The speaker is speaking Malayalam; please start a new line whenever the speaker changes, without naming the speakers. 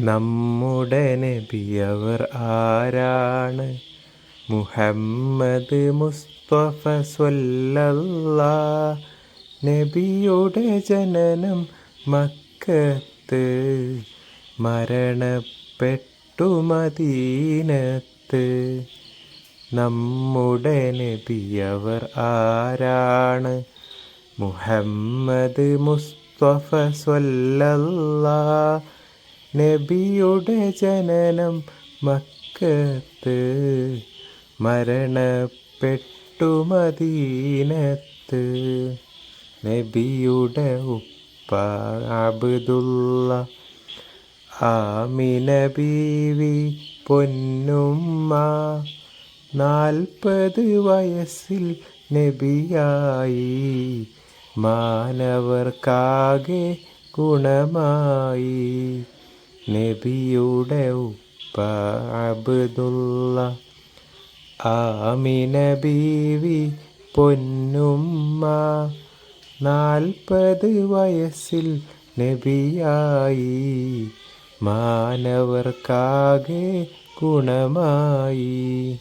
നമ്മുടെ നബിയവർ ആരാണ്? മുഹമ്മദ് മുസ്തഫ സ്വല്ലല്ലാഹ്. നബിയുടെ ജനനം മക്കത്ത്, മരണപ്പെട്ടു മദീനത്ത്. നമ്മുടെ നബിയവർ ആരാണ്? മുഹമ്മദ് മുസ്തഫ സ്വല്ലല്ലാഹ്. നബിയുടെ ജനനം മക്കത്ത്, മരണപ്പെട്ടു മദീനത്ത്. നബിയുടെ ഉപ്പ അബ്ദുള്ള, ആമിന ബീവി പൊന്നുമ്മ. 40 വയസ്സിൽ നബിയായി, മാനവർക്കാകെ ഗുണമായി. നബിയുടെ ഉപ്പ അബ്ദുള്ള, ആമിന ബീവി പൊന്നുമ്മ. 40 വയസ്സിൽ നബിയായി, മാനവർക്കാകെ ഗുണമായി.